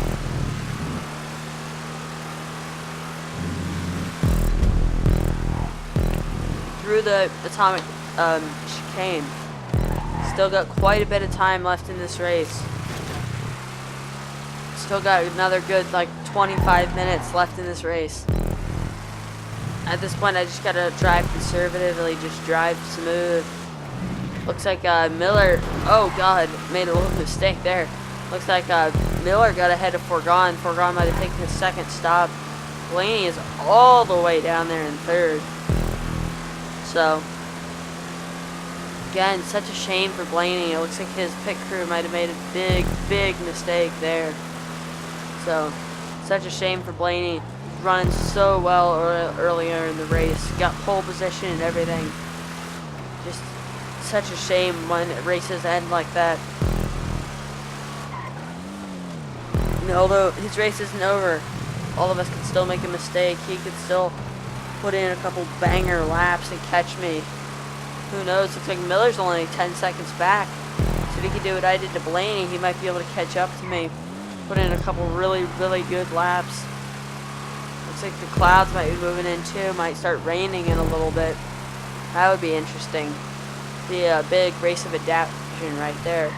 through the atomic chicane. Still got quite a bit of time left in this race. Still got another good like 25 minutes left in this race. At this point, I just gotta drive conservatively, just drive smooth. Looks like Miller, oh god, made a little mistake there. Looks like Miller got ahead of Fourgon. Fourgon might have taken his second stop. Blaney is all the way down there in third. So, again, such a shame for Blaney. It looks like his pit crew might have made a big mistake there. So, such a shame for Blaney. Running so well earlier in the race. Got pole position and everything. Just such a shame when races end like that. And although his race isn't over, all of us can still make a mistake. He could still put in a couple banger laps and catch me. Who knows? Looks like Miller's only 10 seconds back. So if he could do what I did to Blaney, he might be able to catch up to me. Put in a couple really good laps. Looks like the clouds might be moving in too. Might start raining in a little bit. That would be interesting. Be a big race of adaptation right there.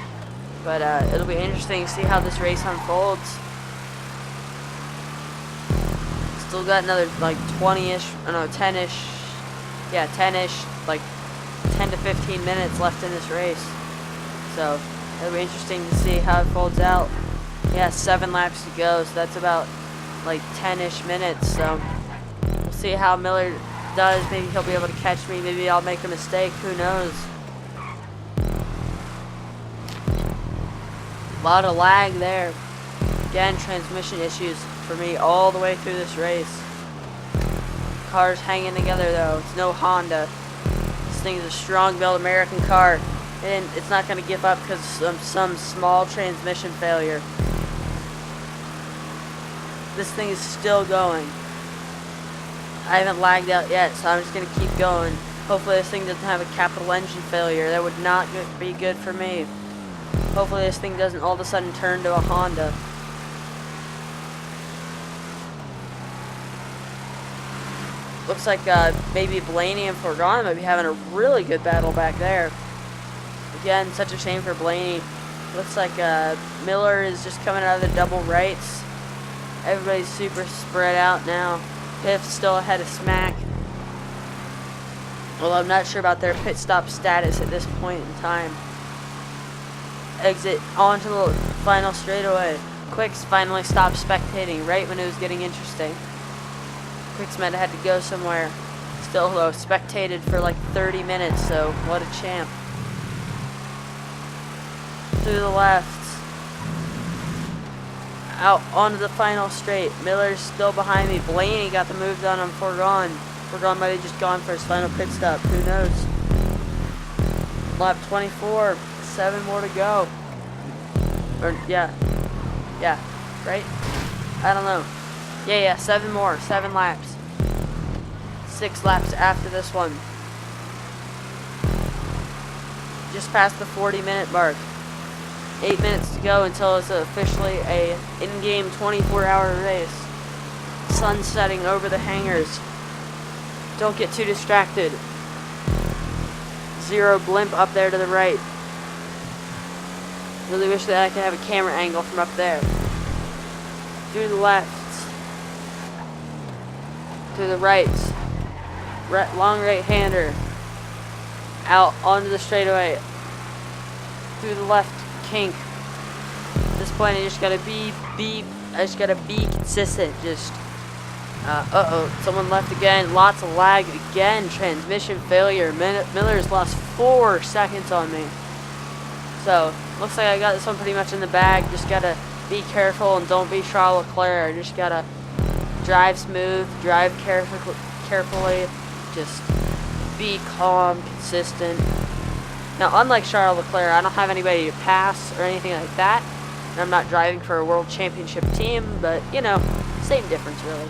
But it'll be interesting to see how this race unfolds. Still got another like 20-ish, no 10-ish, yeah 10-ish, like 10 to 15 minutes left in this race. So it'll be interesting to see how it folds out. Yeah, 7 laps to go, so that's about like 10-ish minutes. So we'll see how Miller does. Maybe he'll be able to catch me. Maybe I'll make a mistake. Who knows? A lot of lag there. Again, transmission issues for me all the way through this race. Car's hanging together though. It's no Honda. This thing is a strong-built American car, and it's not going to give up because of some small transmission failure. This thing is still going. I haven't lagged out yet, so I'm just going to keep going. Hopefully this thing doesn't have a capital engine failure. That would not be good for me. Hopefully this thing doesn't all of a sudden turn to a Honda. Looks like maybe Blaney and Fourgon might be having a really good battle back there. Again, such a shame for Blaney. Looks like Miller is just coming out of the double rights. Everybody's super spread out now. Piff's still ahead of Smack. Well, I'm not sure about their pit stop status at this point in time. Exit onto the final straightaway. Quicks finally stopped spectating right when it was getting interesting. Quicks might have had to go somewhere. Still though, spectated for like 30 minutes, so what a champ. Through the left. Out onto the final straight. Miller's still behind me. Blaney got the move done on Fourgon. Fourgon might have just gone for his final pit stop. Who knows? Lap 24. 7 more to go. Or, yeah, right? I don't know. Yeah, 7 more. 7 laps. 6 laps after this one. Just past the 40-minute mark. 8 minutes to go until it's officially a in-game 24-hour race. Sun setting over the hangars. Don't get too distracted. Zero blimp up there to the right. Really wish that I could have a camera angle from up there. Through the left. To the right. Long right-hander. Out onto the straightaway. Through the left kink. At this point, I just gotta I just gotta be consistent. Just, someone left again. Lots of lag again. Transmission failure. Miller's lost 4 seconds on me. So, looks like I got this one pretty much in the bag. Just gotta be careful and don't be Charles Leclerc. Just gotta drive smooth, drive carefully, just be calm, consistent. Now, unlike Charles Leclerc, I don't have anybody to pass or anything like that. And I'm not driving for a world championship team, but, you know, same difference, really.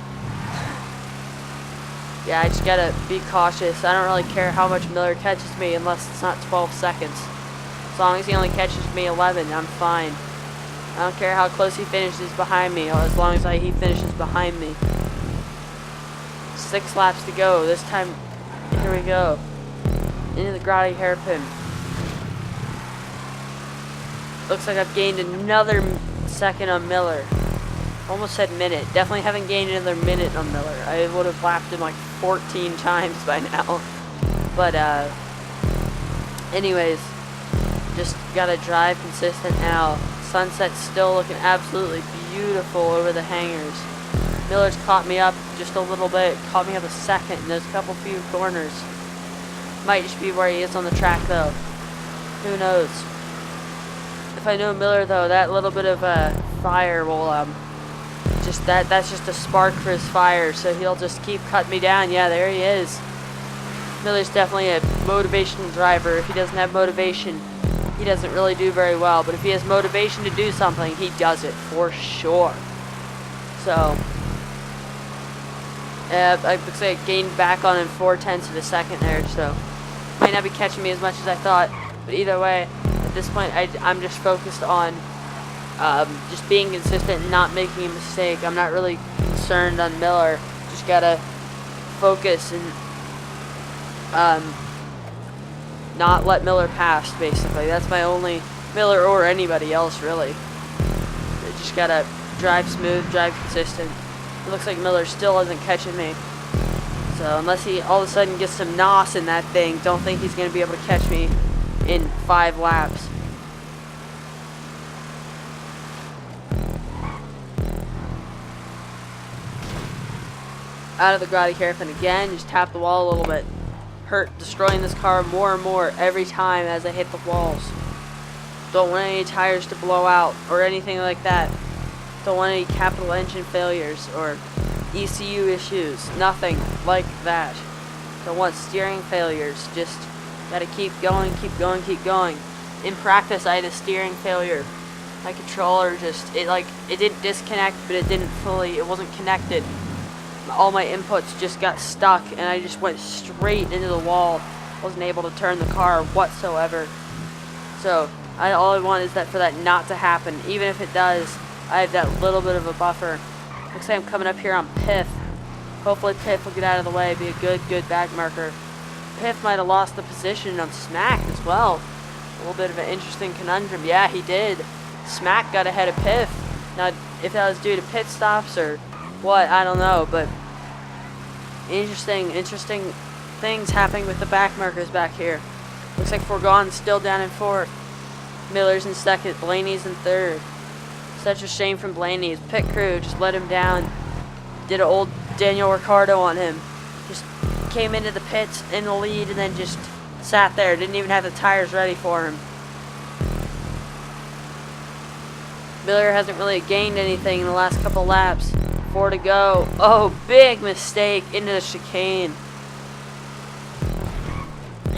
Yeah, I just gotta be cautious. I don't really care how much Miller catches me unless it's not 12 seconds. As long as he only catches me 11, I'm fine. I don't care how close he finishes behind me, as long as he finishes behind me. 6 laps to go. This time, here we go. Grotti hairpin. Looks like I've gained another second on Miller. Almost said minute. Definitely haven't gained another minute on Miller. I would have lapped him like 14 times by now. But anyways, just gotta drive consistent now. Sunset's still looking absolutely beautiful over the hangars. Miller's caught me up just a little bit. Caught me up a second in those couple few corners. Might just be where he is on the track though. Who knows? If I know Miller though, that little bit of fire will that's just a spark for his fire, so he'll just keep cutting me down. Yeah, there he is. Miller's definitely a motivation driver. If he doesn't have motivation, he doesn't really do very well, but if he has motivation to do something, he does it for sure. So I would say I gained back on him 4/10 of a second there, so might not be catching me as much as I thought, but either way, at this point I'm just focused on just being consistent and not making a mistake. I'm not really concerned on Miller. Just gotta focus and not let Miller pass, basically. That's my only, Miller or anybody else really. You just gotta drive smooth, drive consistent. It looks like Miller still isn't catching me. So unless he all of a sudden gets some NOS in that thing, don't think he's gonna be able to catch me in 5 laps. Out of the Grotti hairpin again, just tap the wall a little bit. Destroying this car more and more every time as I hit the walls. Don't want any tires to blow out or anything like that. Don't want any capital engine failures or ECU issues. Nothing like that. Don't want steering failures. Just gotta keep going, keep going, keep going. In practice, I had a steering failure. My controller it didn't disconnect, but it wasn't connected. All my inputs just got stuck and I just went straight into the wall. Wasn't able to turn the car whatsoever. So all I want is for that not to happen. Even if it does, I have that little bit of a buffer. Looks like I'm coming up here on Piff. Hopefully Piff will get out of the way, be a good back marker. Piff might have lost the position on Smack as well. A little bit of an interesting conundrum. Yeah, he did. Smack got ahead of Piff. Now, if that was due to pit stops or what, I don't know, but interesting things happening with the back markers back here. Looks like Fourgon's still down in 4th. Miller's in 2nd. Blaney's in 3rd. Such a shame from Blaney. His pit crew just let him down. Did an old Daniel Ricciardo on him. Just came into the pits in the lead and then just sat there. Didn't even have the tires ready for him. Miller hasn't really gained anything in the last couple laps. 4 to go. Oh, big mistake into the chicane.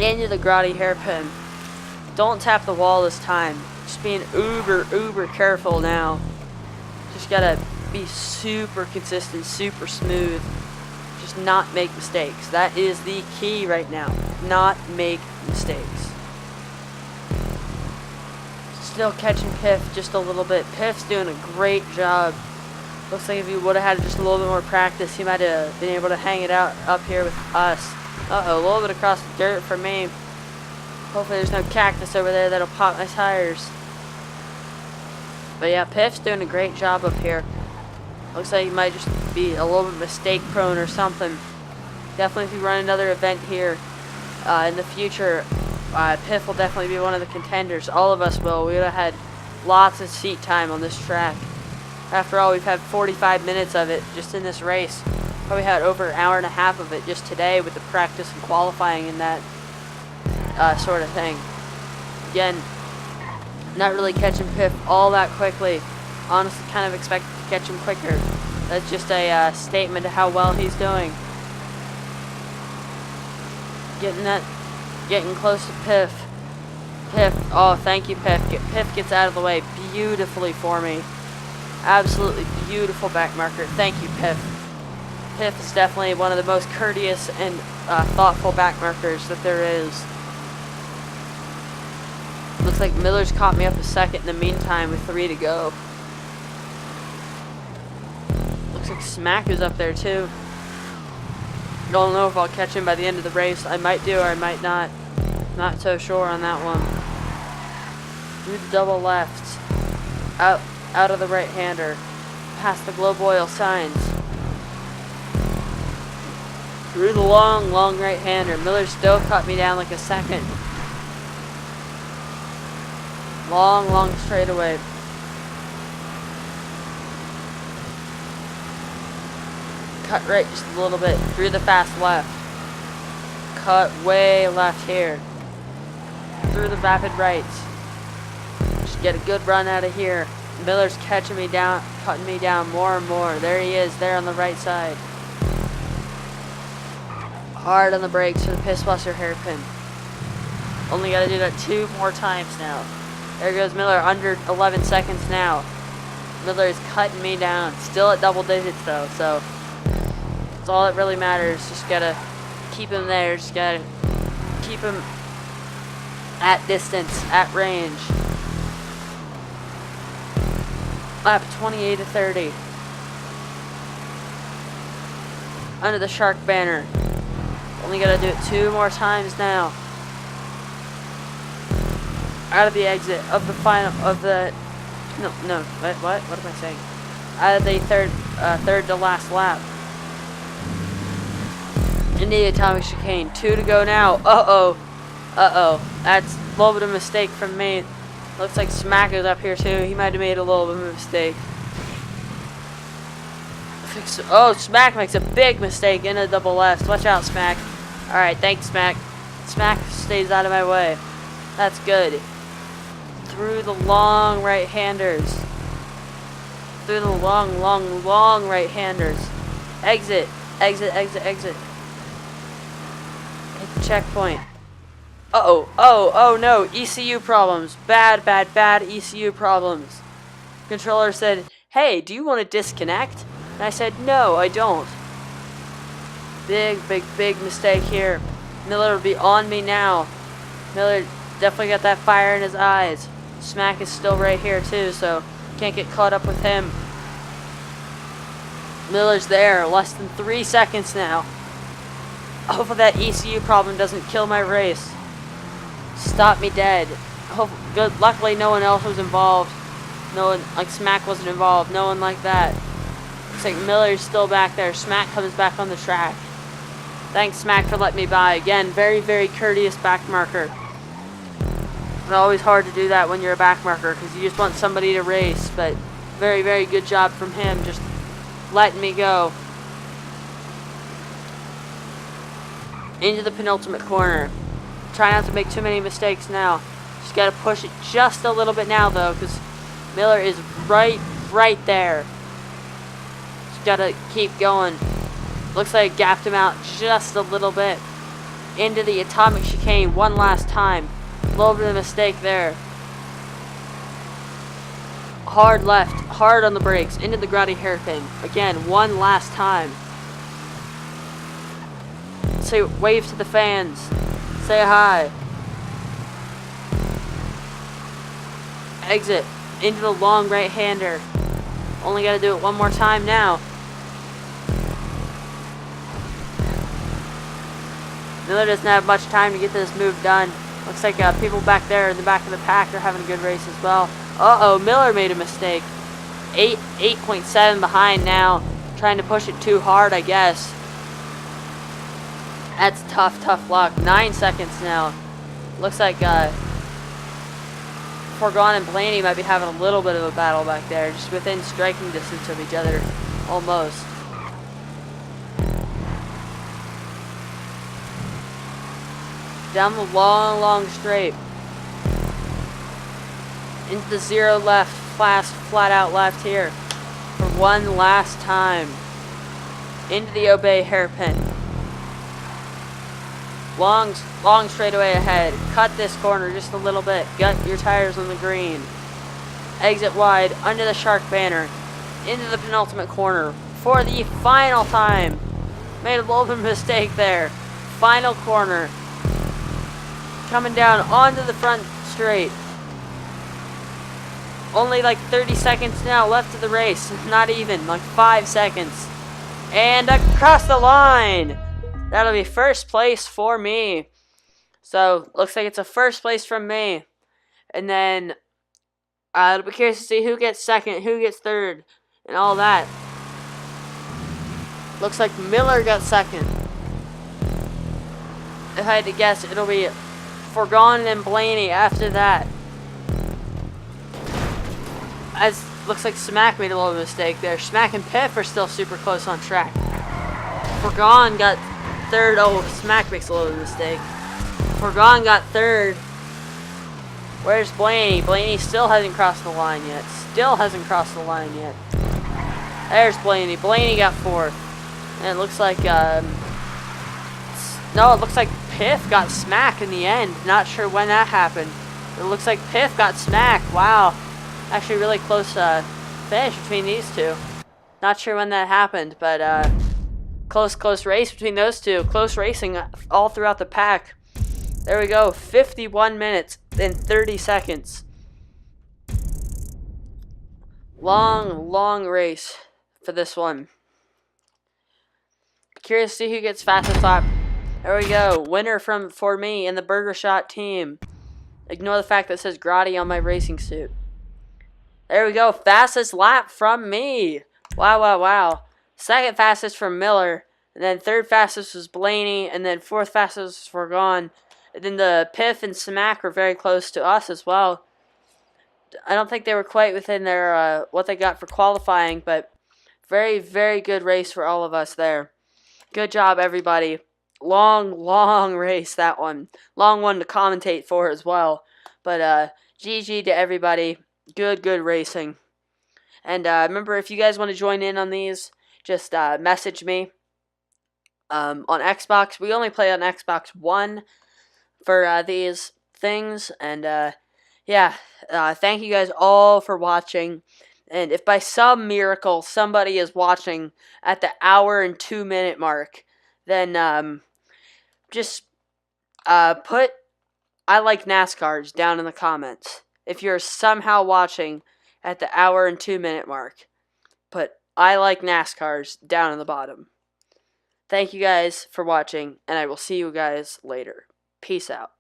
Into the Grotti hairpin. Don't tap the wall this time. Just being uber careful now. Just gotta be super consistent, super smooth. Just not make mistakes. That is the key right now. Not make mistakes. Still catching Piff just a little bit. Piff's doing a great job. Looks like if he would have had just a little bit more practice, he might have been able to hang it out up here with us. Uh-oh, a little bit across the dirt for me. Hopefully there's no cactus over there that'll pop my tires. But yeah, Piff's doing a great job up here. Looks like he might just be a little bit mistake prone or something. Definitely if we run another event here in the future, Piff will definitely be one of the contenders. All of us will. We would have had lots of seat time on this track. After all, we've had 45 minutes of it just in this race. Probably had over an hour and a half of it just today with the practice and qualifying and that sort of thing. Again, not really catching Piff all that quickly. Honestly, kind of expected to catch him quicker. That's just a statement of how well he's doing. Getting close to Piff. Piff, oh, thank you, Piff. Piff gets out of the way beautifully for me. Absolutely beautiful back marker. Thank you, Piff. Piff is definitely one of the most courteous and thoughtful back markers that there is. Looks like Miller's caught me up a second in the meantime with 3 to go. Looks like Smack is up there too. Don't know if I'll catch him by the end of the race. I might do or I might not. Not so sure on that one. Through the double left. Out of the right-hander. Past the globe oil signs. Through the long right-hander. Miller still cut me down like a second. Long straightaway. Cut right just a little bit. Through the fast left. Cut way left here. Through the rapid right. Just get a good run out of here. Miller's catching me down, cutting me down more and more. There he is, there on the right side. Hard on the brakes for the piss buster hairpin. Only got to do that 2 more times now. There goes Miller, under 11 seconds now. Miller is cutting me down. Still at double digits though, so that's all that really matters. Just gotta keep him there. Just gotta keep him at distance, at range. Lap 28 to 30. Under the shark banner. Only gotta do it 2 more times now. Out of the exit of the final of the what am I saying? Out of the third to last lap. Into the atomic chicane. 2 to go now. That's a little bit of a mistake from me. Looks like Smack is up here too. He might have made a little bit of a mistake. Oh, Smack makes a big mistake in a double left. Watch out, Smack. Alright, thanks, Smack. Smack stays out of my way. That's good. Through the long right-handers. Through the long right-handers. Exit. Hit the checkpoint. Oh no, ECU problems. Bad ECU problems. Controller said, hey, do you want to disconnect? And I said, no, I don't. Big mistake here. Miller will be on me now. Miller definitely got that fire in his eyes. Smack is still right here too, so can't get caught up with him. Miller's there, less than 3 seconds now. Hopefully that ECU problem doesn't kill my race. Stop me dead. Good. Luckily no one else was involved. No one, like Smack wasn't involved. No one like that. Looks like Miller's still back there. Smack comes back on the track. Thanks, Smack, for letting me by. Again, very courteous back marker. It's always hard to do that when you're a back marker because you just want somebody to race, but very good job from him just letting me go. Into the penultimate corner. Try not to make too many mistakes now. Just got to push it just a little bit now though because Miller is right there. Just got to keep going. Looks like I gapped him out just a little bit. Into the atomic chicane one last time. A little bit of a mistake there. Hard left, hard on the brakes, into the grotty hairpin. Again, one last time. Say wave to the fans. Say hi. Exit. Into the long right-hander. Only gotta do it one more time now. Miller doesn't have much time to get this move done. Looks like people back there in the back of the pack are having a good race as well. Miller made a mistake. 8.7 behind now. Trying to push it too hard, I guess. That's tough luck. 9 seconds now. Looks like Forgone and Blaney might be having a little bit of a battle back there. Just within striking distance of each other. Almost. Down the long straight. Into the 0 left. Flat out left here. For one last time. Into the Obey hairpin. Long straightaway ahead. Cut this corner just a little bit. Gut your tires on the green. Exit wide under the shark banner. Into the penultimate corner. For the final time. Made a little bit of a mistake there. Final corner. Coming down onto the front straight. Only like 30 seconds now left of the race. Not even, like 5 seconds. And across the line. That'll be first place for me. So So, looks like it's a first place from me. And then, I'll be curious to see who gets second, who gets third, and all that. Looks like Miller got second. If I had to guess, it'll be Forgone and Blaney after that. As looks like Smack made a little mistake there. Smack and Piff are still super close on track. Forgone got third. Oh, Smack makes a little mistake. Forgone got third. Where's Blaney? Blaney still hasn't crossed the line yet. Still hasn't crossed the line yet. There's Blaney. Blaney got fourth. And it looks like, no, it looks like Piff got Smack in the end. Not sure when that happened. It looks like Piff got Smack. Wow. Actually, really close finish between these two. Not sure when that happened, but close race between those two. Close racing all throughout the pack. There we go. 51 minutes and 30 seconds. Long race for this one. Curious to see who gets fastest lap. There we go. Winner for me in the Burger Shot team. Ignore the fact that it says Grotti on my racing suit. There we go. Fastest lap from me. Wow. Second fastest from Miller. And then third fastest was Blaney. And then fourth fastest was Forgone. And then the Piff and Smack were very close to us as well. I don't think they were quite within their what they got for qualifying. But very good race for all of us there. Good job, everybody. Long race, that one. Long one to commentate for as well. But GG to everybody. Good racing. And remember, if you guys want to join in on these, just message me on Xbox. We only play on Xbox One for these things. And yeah, thank you guys all for watching. And if by some miracle somebody is watching at the hour and 2 minute mark, then just put I like NASCARs down in the comments. If you're somehow watching at the hour and 2 minute mark, put I like NASCARs down in the bottom. Thank you guys for watching, and I will see you guys later. Peace out.